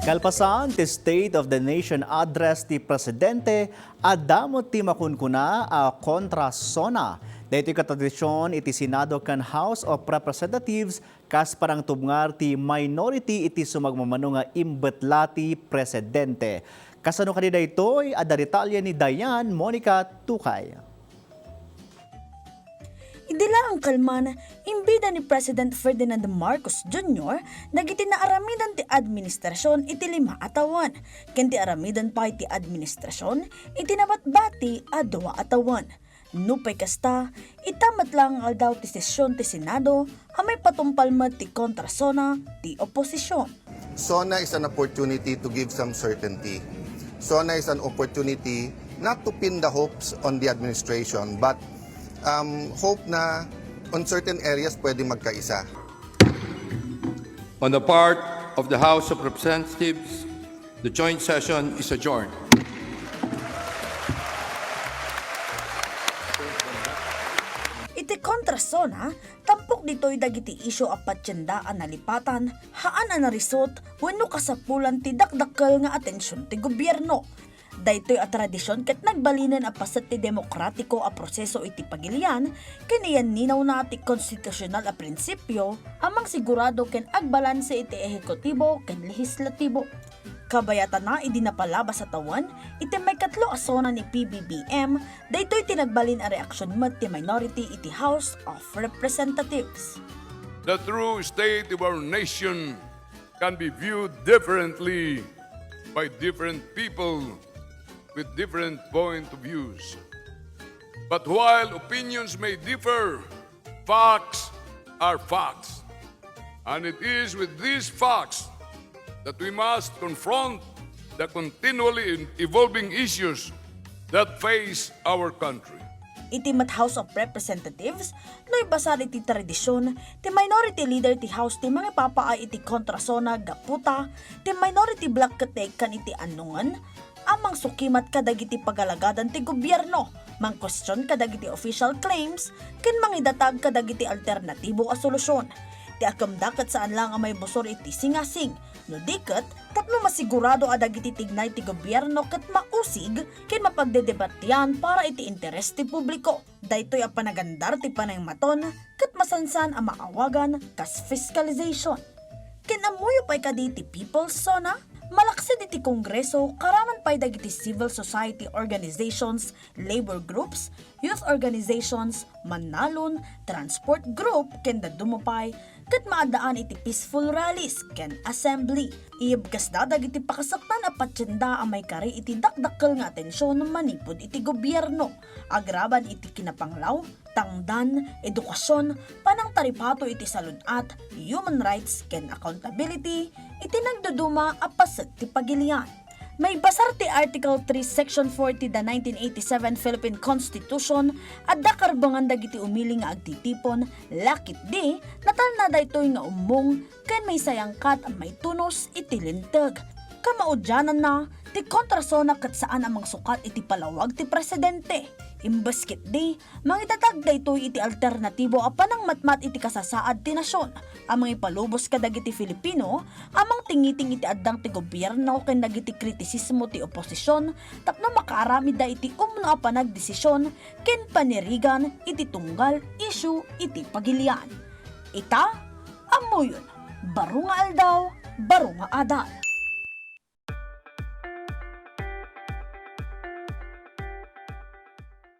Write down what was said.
Kalpasan ti State of the Nation Address ti Presidente adamot ti makunkuna a kontra sona. Dito katradisyon iti Senado kan House of Representatives kas parang tubngar ti minority iti sumagmamano nga imbetla ti Presidente. Kasano kanina ito'y adaritalya ni Diane Monica Tukay. Idila ang kalman, imbida ni President Ferdinand Marcos Jr. nagiti na aramidan ti administrasyon iti 5 atawan. Ken ti aramidan pa iti administrasyon iti nabatbati a 2 atawan. Nupay kasta, itamat lang al daw ti sesyon ti Senado amay patumpalmat ti kontrasona ti oposisyon. SONA is an opportunity to give some certainty. SONA is an opportunity not to pin the hopes on the administration but hope na on certain areas pwede magkaisa. On the part of the House of Representatives, the joint session is adjourned. Iti kontrasona, tampok dito'y dagiti isyo a patsyendaan nalipatan, haan a narisot, wenno kasapulan ti dakdakkel nga atensyon ti gobyerno. Daytoy a tradisyon ket nagbalinan a pasat ti demokratiko a proseso iti pagilian, kaniyan ninaw na ti konstitusyonal a prinsipyo, amang sigurado ken agbalanse iti ehekutibo ken lehislatibo. Kabayatan na idinapalabas sa tawan, iti may 3 asona ni PBBM, daytoy tinagbalin a reaksyon met ti minority iti House of Representatives. The true state of our nation can be viewed differently by different people with different point of views. But while opinions may differ, facts are facts. And it is with these facts that we must confront the continually evolving issues that face our country. Iti met House of Representatives, no'y basar iti tradisyon, ti minority leader ti House ti mga papaay iti kontrasona gaputa, ti minority bloc katek kan iti anungan, amang sukimat kadagiti pagalagadan ti gobyerno, mang question kadagiti official claims, ken mangidatag kadagiti alternatibo a solusyon. Ti akamdakat saan lang ang may busor iti singasing, no diket, tapno masigurado adagiti tignay ti gobyerno ket mausig, ken mapagdedebatyan para iti interes ti publiko. Daytoy a panagandar ti panaymaton, ket masansan a maawagan kas fiscalization. Ken amuyo pay kaditi People's Sona, malaksid iti Kongreso, karaman pay dagiti civil society organizations, labor groups, youth organizations, manalon, transport group, ken dadumupay, ket maadaan iti peaceful rallies, ken assembly. Iibgas dadag iti pakasaktan a patsyenda amay kari iti dakdakkel nga atensyon manipod iti gobyerno. Agraban iti kinapanglaw, tangdan, edukasyon, panang taripato iti salunat, human rights, ken accountability, iti nagduduma a paset ti pagilian. May basar ti Article 3, Section 40 the 1987 Philippine Constitution at dakarbangan dagiti umili nga agtitipon, lakit di, natal na daytoy nga umong, ken may sayangkat ang may tunos iti lintag. Kamaudyanan na, ti kontrasona kat saan amang sukat iti palawag ti presidente. Imbaskit di, mangitatag daytoy iti alternatibo a panang matmat iti kasasaad ti nasyon. Amang ipalubos kadagiti Filipino, amang tingiting iti addang ti gobyerno ken dagiti kritisismo ti oposisyon, tapno makaarami da iti umno a panagdesisyon ken panirigan iti tunggal issue iti pagilian. Ita, amuyon, baro nga aldaw, baro nga adal.